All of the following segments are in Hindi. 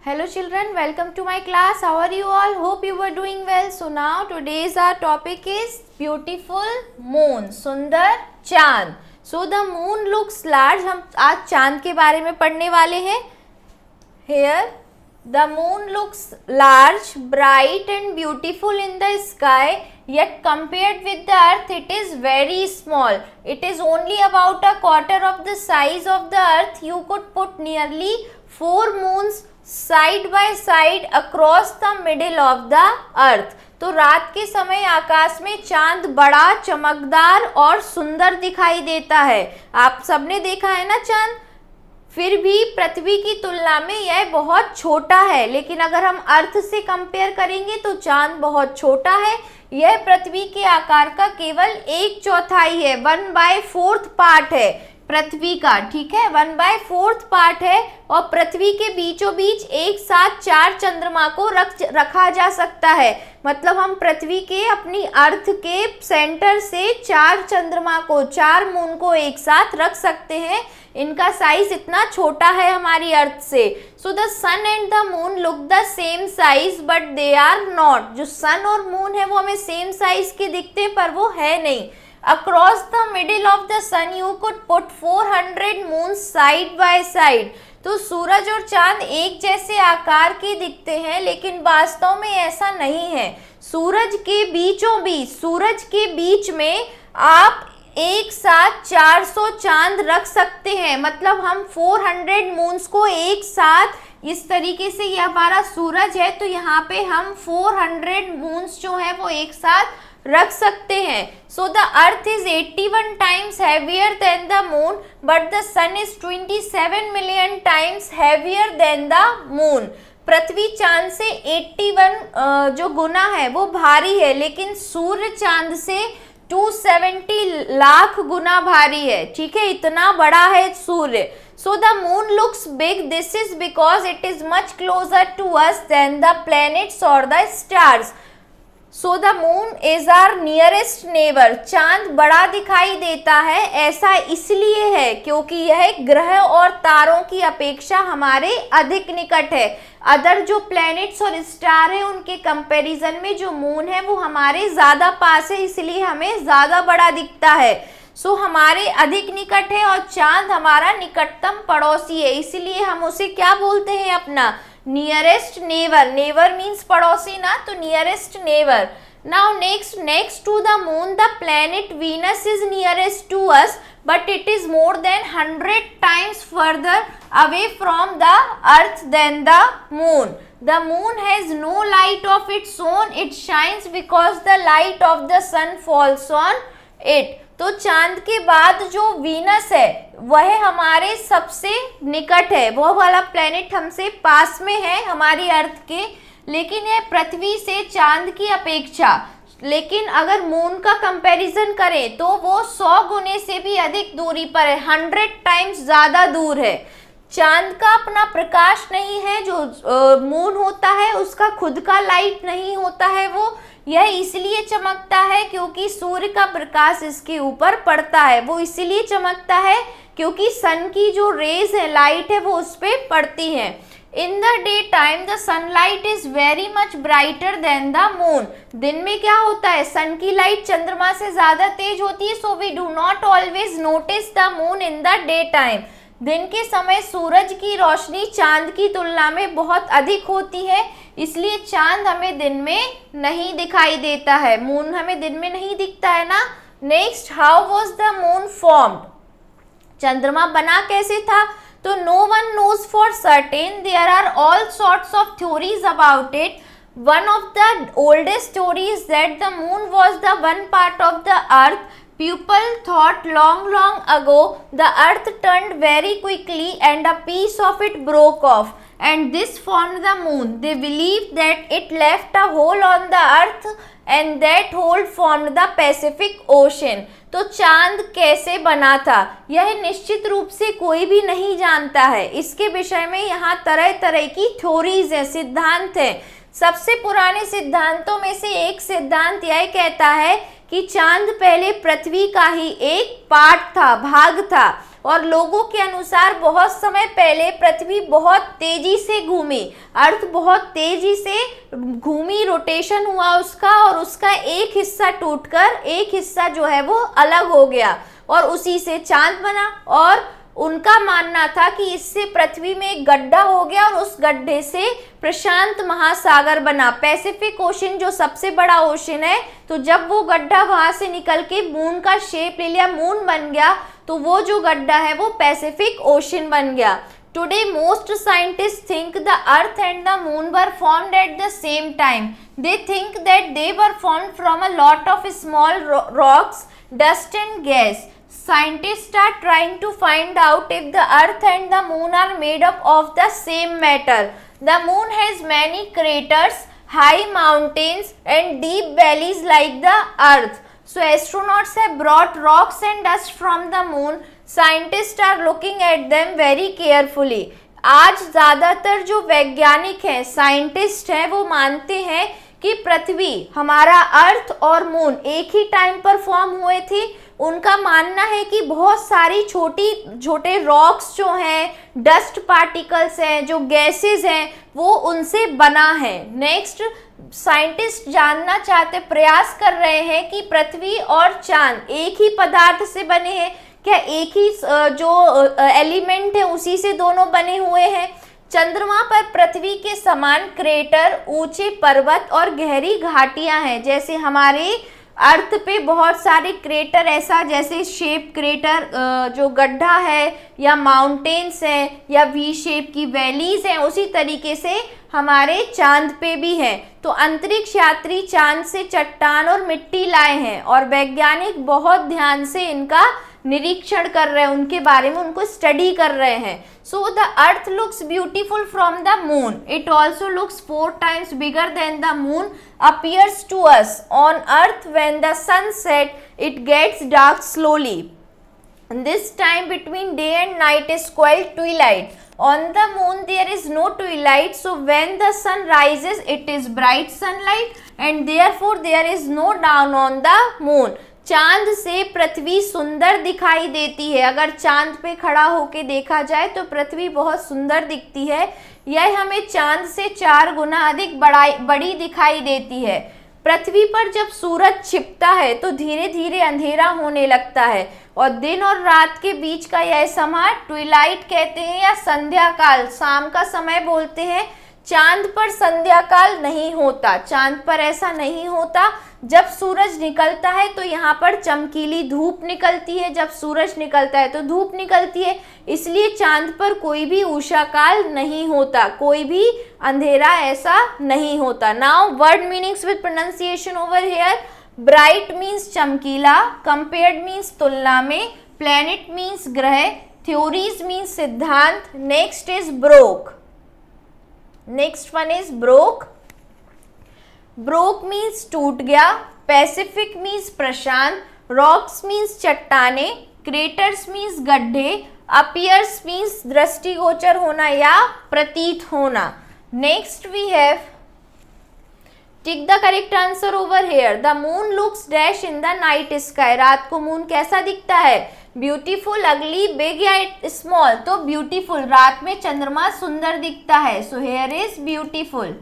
Hello children, welcome to my class. How are you all? Hope you were doing well. So now today's our topic is beautiful moon, सुंदर चांद. So the moon looks large. हम आज चांद के बारे में पढ़ने वाले हैं. Here the moon looks large, bright and beautiful in the sky. Yet compared with the earth it is very small. It is only about a quarter of the size of the earth. You could put nearly 4 moons side by side across the middle of the अर्थ. तो रात के समय आकाश में चांद बड़ा, चमकदार और सुंदर दिखाई देता है. आप सबने देखा है ना चांद. फिर भी पृथ्वी की तुलना में यह बहुत छोटा है, लेकिन अगर हम अर्थ से कंपेयर करेंगे तो चांद बहुत छोटा है. यह पृथ्वी के आकार का केवल 1/4 है, 1/4 पार्ट है पृथ्वी का. ठीक है, 1/4 पार्ट है. और पृथ्वी के बीचों बीच एक साथ 4 चंद्रमा को रखा जा सकता है. मतलब हम पृथ्वी के अपनी अर्थ के सेंटर से 4 चंद्रमा को, 4 मून को एक साथ रख सकते हैं. इनका साइज इतना छोटा है हमारी अर्थ से. So the sun and the moon look the same size but they are not. जो सन और मून है वो हमें सेम साइज के दिखते हैं पर वो है नहीं. Across the middle of the sun you could put 400 moons side by side. तो सूरज और चांद एक जैसे आकार के दिखते हैं, लेकिन वास्तव में ऐसा नहीं है. सूरज के बीच में आप एक साथ 400 चांद रख सकते हैं. मतलब हम 400 मून्स को एक साथ इस तरीके से, ये हमारा सूरज है तो यहाँ पे हम 400 मून्स जो है वो एक साथ रख सकते हैं. So the earth is 81 times heavier than the moon but the sun is 27 million times heavier than the moon. पृथ्वी चांद से 81 जो गुना है वो भारी है, लेकिन सूर्य चांद से 270 लाख गुना भारी है. ठीक है, इतना बड़ा है सूर्य. So the moon looks big. This is because it is much closer to us than the planets or the stars. So the moon is our nearest neighbor. चांद बड़ा दिखाई देता है. ऐसा इसलिए है क्योंकि यह ग्रह और तारों की अपेक्षा हमारे अधिक निकट है. अदर जो प्लैनेट्स और स्टार है उनके कंपैरिजन में जो मून है वो हमारे ज़्यादा पास है, इसलिए हमें ज़्यादा बड़ा दिखता है. सो हमारे अधिक निकट है और चांद हमारा निकटतम पड़ोसी है, इसलिए हम उसे क्या बोलते हैं अपना नियरेस्ट नेवर. नेवर मीन्स पड़ोसी ना, तो nearest neighbour. Now next to the moon the planet Venus is nearest to us but it is more than 100 times further away from the earth than the moon. The moon has no light of its own. It shines because the light of the sun falls on it. तो चांद के बाद जो वीनस है वह हमारे सबसे निकट है, वो वाला प्लेनेट हमसे पास में है हमारी अर्थ के, लेकिन यह पृथ्वी से चांद की अपेक्षा, लेकिन अगर मून का कंपैरिजन करें तो वो 100 गुने से भी अधिक दूरी पर है, 100 टाइम्स ज़्यादा दूर है. चांद का अपना प्रकाश नहीं है. जो मून होता है उसका खुद का लाइट नहीं होता है. वो यह इसलिए चमकता है क्योंकि सूर्य का प्रकाश इसके ऊपर पड़ता है. वो इसलिए चमकता है क्योंकि सन की जो रेज है, लाइट है, वो उस पर पड़ती है. इन the day time the sunlight is very much brighter then the moon. दिन में क्या होता है, सन की लाइट चंद्रमा से ज़्यादा तेज होती है. So we do not always notice the moon in the day time. दिन के समय सूरज की रोशनी चांद की तुलना में बहुत अधिक होती है, इसलिए चांद हमें दिन में नहीं दिखाई देता है. मून हमें दिन में नहीं दिखता है ना. Next, how was the moon formed. चंद्रमा बना कैसे था, तो no one knows for certain. There are all sorts of theories about it. One of the oldest theory is that the moon was the one part of the earth. People thought long ago the earth turned very quickly and a piece of it broke off and this formed the moon. They believed that it left a hole on the earth and that hole formed the Pacific Ocean. तो चांद कैसे बना था यह निश्चित रूप से कोई भी नहीं जानता है. इसके विषय में यहाँ तरह तरह की थ्योरीज हैं, सिद्धांत हैं. सबसे पुराने सिद्धांतों में से एक सिद्धांत यह कहता है कि चांद पहले पृथ्वी का ही एक पार्ट था, भाग था, और लोगों के अनुसार बहुत समय पहले पृथ्वी बहुत तेजी से घूमी, अर्थ बहुत तेजी से घूमी, रोटेशन हुआ उसका, और उसका एक हिस्सा टूटकर एक हिस्सा जो है वो अलग हो गया और उसी से चांद बना। और उनका मानना था कि इससे पृथ्वी में एक गड्ढा हो गया और उस गड्ढे से प्रशांत महासागर बना, पैसिफिक ओशन जो सबसे बड़ा ओशन है। तो जब वो गड्ढा वहां से निकल के मून का शेप ले लिया, मून बन गया, तो वो जो गड्ढा है वो पैसिफिक ओशन बन गया। Today most scientists think the earth and the moon were formed at the same time. They think that they were formed from a lot of small rocks, dust and gas. Scientists are trying to find out if the earth and the moon are made up of the same matter. The moon has many craters, high mountains and deep valleys like the earth. So astronauts have brought rocks and dust from the moon. Scientists are looking at them very carefully. आज ज़्यादातर जो वैज्ञानिक हैं, साइंटिस्ट हैं, वो मानते हैं कि पृथ्वी, हमारा अर्थ और मून एक ही टाइम पर फॉर्म हुए थे। उनका मानना है कि बहुत सारी छोटे रॉक्स जो हैं, डस्ट पार्टिकल्स हैं, जो गैसेस हैं, वो उनसे बना है। नेक्स्ट, साइंटिस्ट जानना चाहते, प्रयास कर रहे हैं कि पृथ्वी और चांद एक ही पदार्थ से बने हैं क्या, एक ही जो एलिमेंट है उसी से दोनों बने हुए हैं। चंद्रमा पर पृथ्वी के समान क्रेटर, ऊंचे पर्वत और गहरी घाटियां हैं। जैसे हमारे अर्थ पे बहुत सारे क्रेटर, ऐसा जैसे शेप क्रेटर जो गड्ढा है, या माउंटेन्स हैं, या वी शेप की वैलीज हैं, उसी तरीके से हमारे चांद पे भी हैं। तो अंतरिक्ष यात्री चांद से चट्टान और मिट्टी लाए हैं और वैज्ञानिक बहुत ध्यान से इनका निरीक्षण कर रहे हैं, उनके बारे में उनको स्टडी कर रहे हैं। So the earth looks beautiful from the moon, it also looks 4 times bigger than the moon appears to us on earth when the sun set it gets dark slowly. This time between day and night is called twilight. On the moon there is no twilight, so when the sun rises it is bright sunlight and therefore there is no dawn on the moon. चांद से पृथ्वी सुंदर दिखाई देती है। अगर चांद पे खड़ा होके देखा जाए तो पृथ्वी बहुत सुंदर दिखती है। यह हमें चांद से 4 गुना अधिक बड़ी दिखाई देती है। पृथ्वी पर जब सूरज छिपता है तो धीरे धीरे अंधेरा होने लगता है और दिन और रात के बीच का यह समय ट्विलाइट कहते हैं या संध्या काल, शाम का समय बोलते हैं। चांद पर संध्या काल नहीं होता, चांद पर ऐसा नहीं होता। जब सूरज निकलता है तो यहाँ पर चमकीली धूप निकलती है, जब सूरज निकलता है तो धूप निकलती है, इसलिए चांद पर कोई भी उषा काल नहीं होता, कोई भी अंधेरा ऐसा नहीं होता। Now word meanings with pronunciation over here. Bright means चमकीला, कंपेयर्ड मीन्स तुलना में, प्लैनेट मीन्स ग्रह, थ्योरीज मीन्स सिद्धांत। Next is broke, next one is broke. Broke means टूट गया, पैसिफिक मीन्स प्रशांत, रॉक्स मीन्स चट्टाने, क्रेटर्स मीन्स गड्ढे, अपीयर्स मीन्स दृष्टिगोचर होना या प्रतीत होना। Next we have tick the correct answer over here. The moon looks dash in the night sky. रात को मून कैसा दिखता है? ब्यूटीफुल, अगली, बिग या स्मॉल? तो ब्यूटीफुल, रात में चंद्रमा सुंदर दिखता है। So here is beautiful.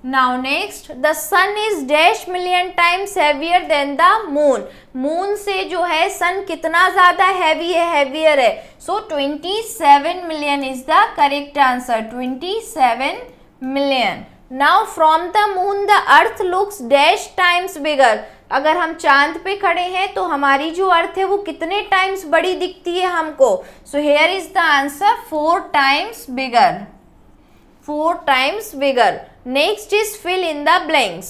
Now next, the sun is dash million times heavier than the moon. Moon से जो है सन कितना ज्यादा हैवी है, हैवियर है। सो 27 million is the correct answer, 27 million. Now from the moon the earth looks dash times bigger. अगर हम चांद पे खड़े हैं तो हमारी जो अर्थ है वो कितने टाइम्स बड़ी दिखती है हमको? So here is the answer 4 times bigger, 4 times bigger. Next is fill in the blanks.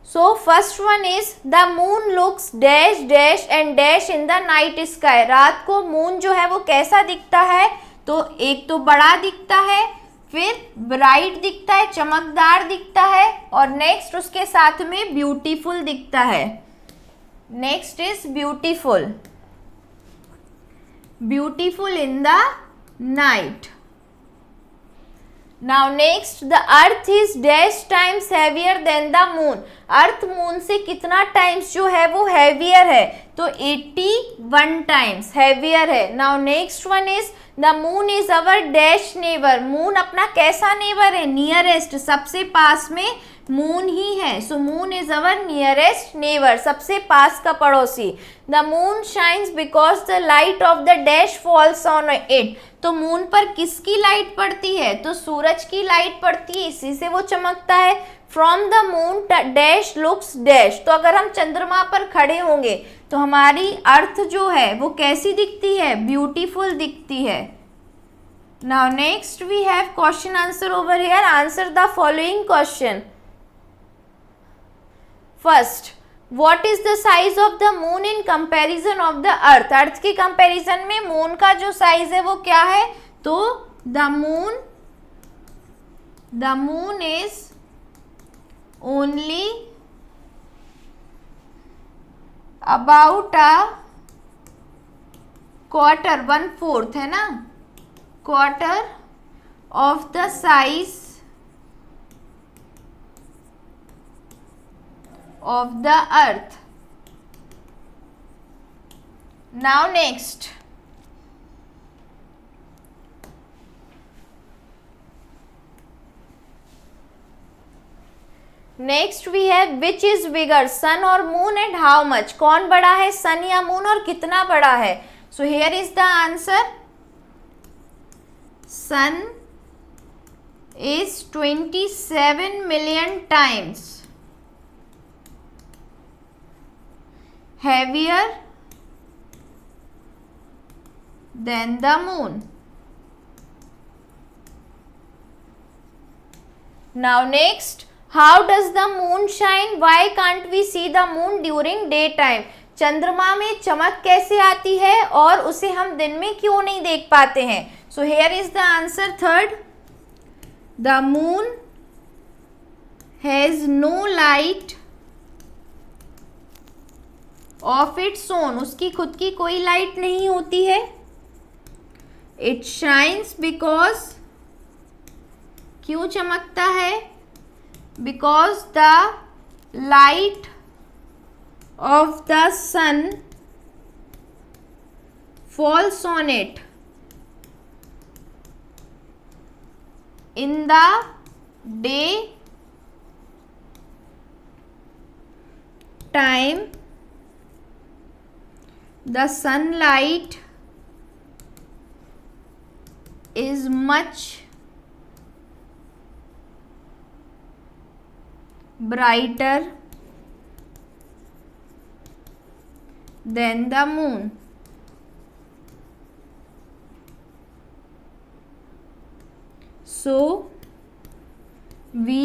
So first one is the moon looks dash dash and dash in the night sky. रात को मून जो है वो कैसा दिखता है? तो एक तो बड़ा दिखता है, फिर ब्राइट दिखता है, चमकदार दिखता है, और नेक्स्ट उसके साथ में ब्यूटीफुल दिखता है। Next is beautiful, beautiful in the night. Now next, the earth is dash times heavier than the moon. Earth moon से कितना टाइम्स जो है वो हैवियर है, तो 81 टाइम्स हैवियर है। Now next one is the moon is our dash neighbour. Moon अपना कैसा नेबर है, नियरेस्ट, सबसे पास में मून ही है। So moon is our nearest neighbour, सबसे पास का पड़ोसी। The moon shines because the light of the dash falls on it. तो मून पर किसकी लाइट पड़ती है, तो सूरज की लाइट पड़ती है, इसी से वो चमकता है। From the moon dash looks dash. तो अगर हम चंद्रमा पर खड़े होंगे तो हमारी अर्थ जो है वो कैसी दिखती है, ब्यूटीफुल दिखती है। Now next we have question answer over here. Answer the following question. First, what is the size of the moon in comparison of the earth. Earth के कंपेरिजन में मून का जो साइज है वो क्या है, तो the moon is only about a quarter, 1/4 है ना, quarter of the size of the earth. Now next, we have which is bigger, sun or moon and how much। कौन बड़ा है, सन या मून, और कितना बड़ा है। So here is the answer, sun is 27 million times heavier than the moon. Now next, how does the moon shine? Why can't we see the moon during daytime? चंद्रमा में चमक कैसे आती है और उसे हम दिन में क्यों नहीं देख पाते हैं। So here is the answer, third, the moon has no light of its own. उसकी खुद की कोई लाइट नहीं होती है। इट शाइन्स बिकॉज, क्यों चमकता है, because the light of the sun falls on it in the day time. The sunlight is much brighter than the moon. So we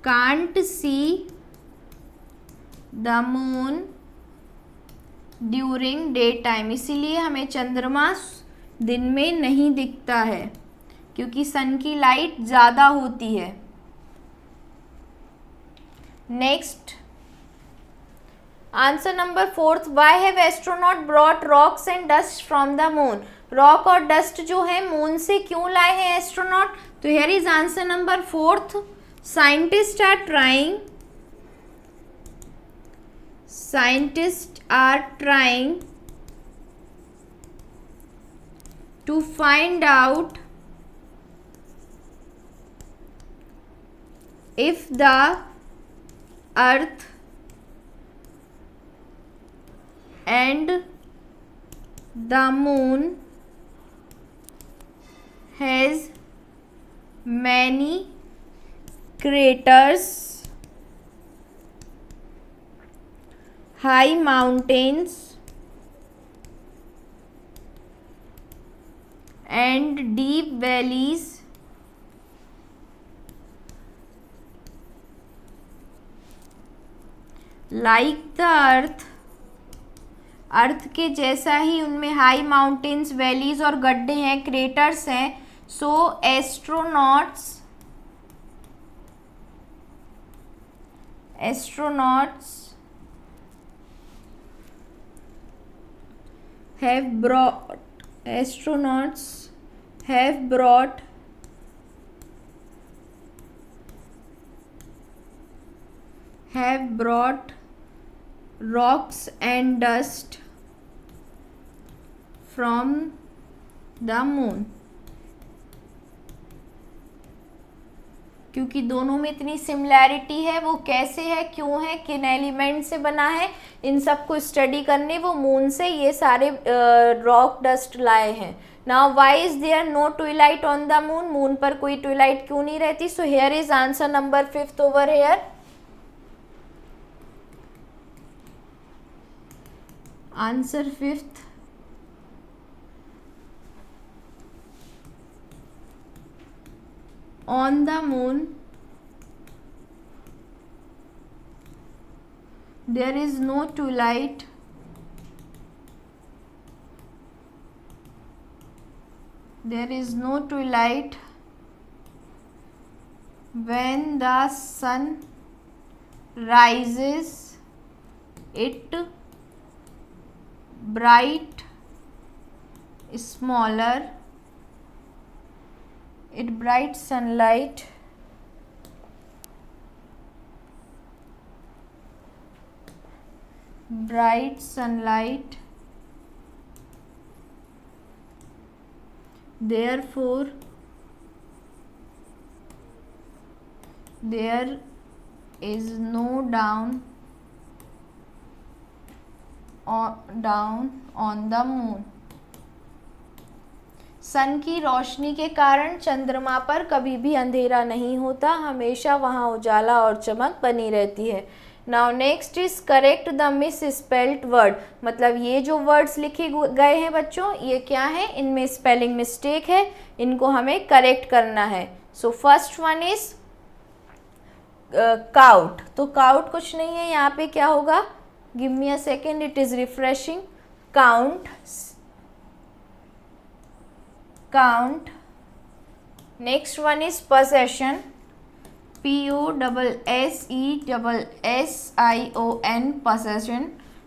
can't see the moon during day time. इसीलिए हमें चंद्रमा दिन में नहीं दिखता है, क्योंकि सन की लाइट ज़्यादा होती है। Next, answer number 4, why have astronaut brought rocks and dust from the moon. Rock और डस्ट जो है मून से क्यों लाए हैं एस्ट्रोनॉट, तो here is answer number 4, scientist are trying to find out if the earth and the moon has many craters, high mountains and deep valleys like the earth। अर्थ के जैसा ही उनमें हाई माउंटेन्स, वैलीज और गड्ढे हैं, क्रेटर्स हैं। सो astronauts have brought have brought rocks and dust from the moon. क्योंकि दोनों में इतनी सिमिलैरिटी है, वो कैसे है, क्यों है, किन एलिमेंट से बना है, इन सब को स्टडी करने वो मून से ये सारे रॉक डस्ट लाए हैं. Now why is there no twilight on the moon? Moon पर कोई ट्विलाइट क्यों नहीं रहती? So here is answer number 5 over here. Answer 5th. On the moon there is no twilight. There is no twilight when the sun rises. It bright smaller. It bright sunlight therefore there is no down on the moon. सन की रोशनी के कारण चंद्रमा पर कभी भी अंधेरा नहीं होता, हमेशा वहाँ उजाला और चमक बनी रहती है. Now next is correct the miss spelled word. मतलब ये जो वर्ड्स लिखे गए हैं बच्चों, ये क्या है? इनमें स्पेलिंग मिस्टेक है, इनको हमें करेक्ट करना है. So first one is cout. तो काउट कुछ नहीं है, यहाँ पे क्या होगा? Give me a second, it is refreshing. Count. Next one is possession. POSSESSION possession.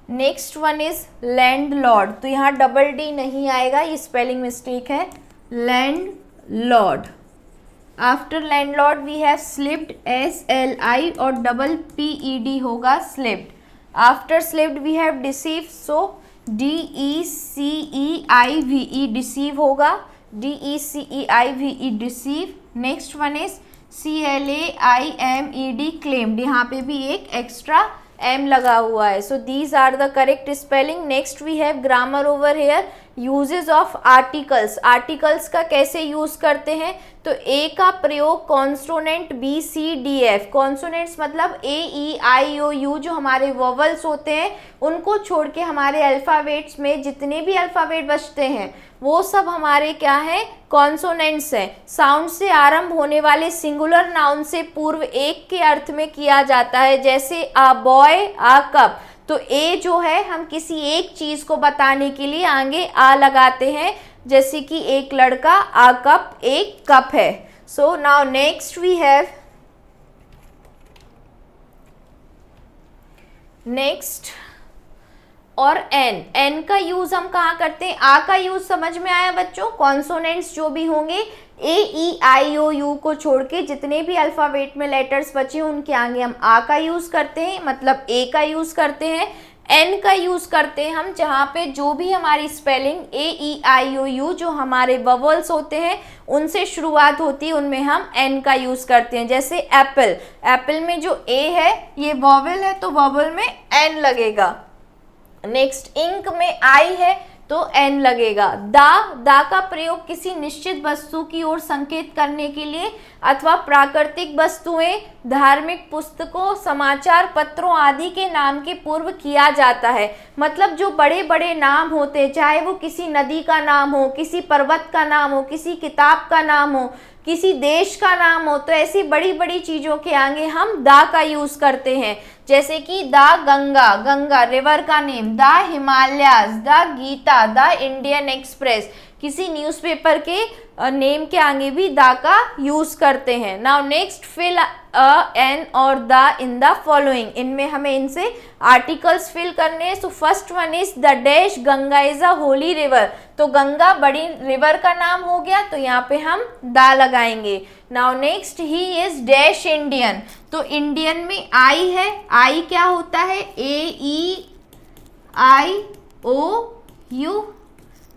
Next one is landlord. तो यहाँ डबल डी नहीं आएगा, ये स्पेलिंग मिस्टेक है. Landlord. After landlord we have slipped, SLI और डबल PED होगा slipped. After slipped we have deceive, so DECEIVE deceive होगा. DECEIVE deceive. Next one is CLAIMED claimed. यहाँ पे भी एक एक्स्ट्रा M लगा हुआ है. So these are the correct spelling. Next we have grammar over here. Uses of articles. Articles का कैसे यूज करते हैं? तो ए का प्रयोग कॉन्सोनेंट BCDF. कॉन्सोनेंट्स मतलब AEIOU जो हमारे वोवल्स होते हैं उनको छोड़ के हमारे अल्फ़ाबेट्स में जितने भी अल्फ़ाबेट बचते हैं वो सब हमारे क्या है? कॉन्सोनेंट्स हैं. साउंड से आरंभ होने वाले सिंगुलर नाउन से पूर्व एक के अर्थ में किया जाता है, जैसे आ बॉय, आ कप. तो ए जो है हम किसी एक चीज को बताने के लिए आगे आ लगाते हैं, जैसे कि एक लड़का, आ कप, एक कप है. So now next we have next और एन का यूज हम कहाँ करते हैं? आ का यूज समझ में आया बच्चों? कॉन्सोनेंट्स जो भी होंगे AEIOU को छोड़ के जितने भी अल्फाबेट में लेटर्स बचे उनके आगे हम आ का यूज करते हैं, मतलब ए का यूज करते हैं. एन का यूज करते हैं हम जहाँ पे जो भी हमारी स्पेलिंग AEIOU जो हमारे वोवल्स होते हैं उनसे शुरुआत होती है, उनमें हम एन का यूज करते हैं. जैसे एप्पल. एप्पल में जो ए है ये वोवल है तो वोवल में एन लगेगा. नेक्स्ट इंक में आई है तो एन लगेगा. दा का प्रयोग किसी निश्चित वस्तु की ओर संकेत करने के लिए अथवा प्राकृतिक वस्तुएं, धार्मिक पुस्तकों, समाचार पत्रों आदि के नाम के पूर्व किया जाता है. मतलब जो बड़े बड़े नाम होते हैं, चाहे वो किसी नदी का नाम हो, किसी पर्वत का नाम हो, किसी किताब का नाम हो, किसी देश का नाम हो, तो ऐसी बड़ी बड़ी चीज़ों के आगे हम दा का यूज़ करते हैं. जैसे कि द गंगा, गंगा रिवर का name, the Himalayas, the Gita, the Indian Express. किसी न्यूज़पेपर के नेम के आगे भी द का यूज करते हैं। नाउ नेक्स्ट, फिल एन और द इन द फॉलोइंग। इनमें हमें इनसे आर्टिकल्स फिल करने हैं। So first one is the dash Ganga is a holy river. तो गंगा बड़ी रिवर का नाम हो गया, तो यहाँ पे हम द लगाएंगे। Now next, he is dash Indian. तो इंडियन में आई है, आई क्या होता है, AEIOU,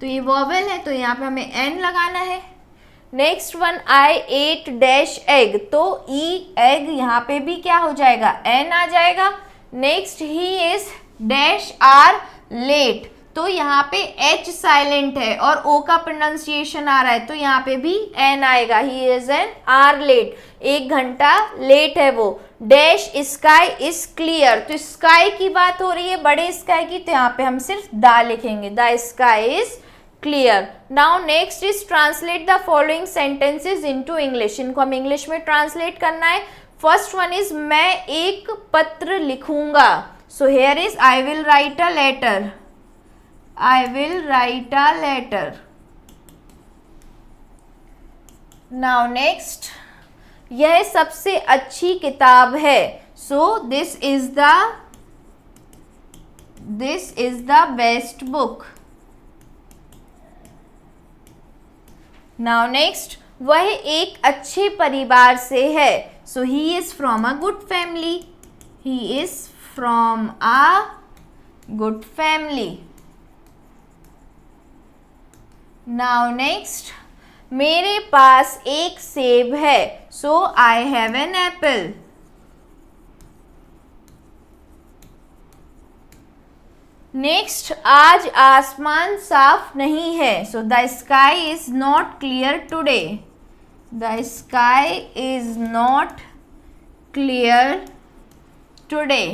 तो ये वॉवेल है, तो यहाँ पे हमें एन लगाना है। नेक्स्ट वन, आई एट डैश एग। तो ई एग यहाँ पे भी क्या हो जाएगा, एन आ जाएगा। Next, he is dash hour late. तो यहाँ पे एच साइलेंट है और ओ का प्रोनाउंसिएशन आ रहा है, तो यहाँ पे भी एन आएगा। He is an hour late, 1 घंटा लेट है वो। Dash sky is clear. तो स्काई की बात हो रही है, बड़े स्काई की, तो यहाँ पे हम सिर्फ द लिखेंगे, the sky is clear. Now next is translate the following sentences into English. इनको हम इंग्लिश में ट्रांसलेट करना है। फर्स्ट वन इज मैं एक पत्र लिखूंगा। So here is I will write a letter, I will write a letter. Now next, यह सबसे अच्छी किताब है। So this is the best book. Now next, वह एक अच्छे परिवार से है। So he is from a good family. He is from a good family. Now next, मेरे पास एक सेब है। So I have an apple. Next, आज आसमान साफ नहीं है। So the sky is not clear today. The sky is not clear today.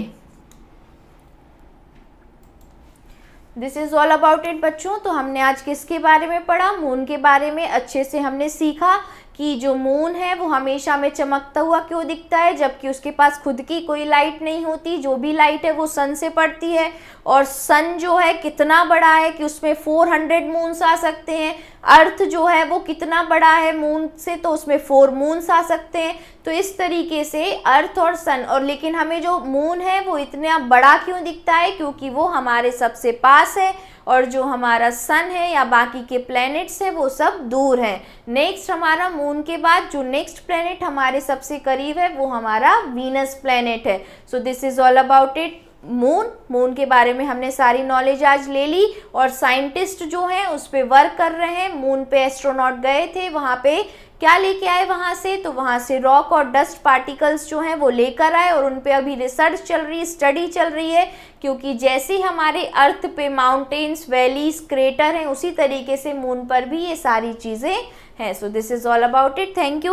This is all about it बच्चों। तो हमने आज किसके बारे में पढ़ा, मून के बारे में। अच्छे से हमने सीखा कि जो मून है वो हमेशा में चमकता हुआ क्यों दिखता है, जबकि उसके पास खुद की कोई लाइट नहीं होती। जो भी लाइट है वो सन से पड़ती है, और सन जो है कितना बड़ा है कि उसमें 400 मून्स आ सकते हैं। अर्थ जो है वो कितना बड़ा है मून से, तो उसमें 4 मून्स आ सकते हैं। तो इस तरीके से अर्थ और सन, और लेकिन हमें जो मून है वो इतना बड़ा क्यों दिखता है, क्योंकि वो हमारे सबसे पास है, और जो हमारा सन है या बाकी के प्लैनेट्स है वो सब दूर हैं। नेक्स्ट, हमारा मून के बाद जो नेक्स्ट प्लैनेट हमारे सबसे करीब है वो हमारा वीनस प्लैनेट है। So this is all about it moon के बारे में हमने सारी नॉलेज आज ले ली, और साइंटिस्ट जो हैं उस पे वर्क कर रहे हैं। मून पे एस्ट्रोनॉट गए थे, वहाँ पे क्या लेके आए वहाँ से, तो वहाँ से रॉक और डस्ट पार्टिकल्स जो हैं वो लेकर आए, और उन पे अभी रिसर्च चल रही है, स्टडी चल रही है। क्योंकि जैसे हमारे अर्थ पे माउंटेन्स, वैलीज, क्रेटर हैं, उसी तरीके से मून पर भी ये सारी चीज़ें हैं। So this is all about it. Thank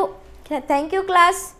you class.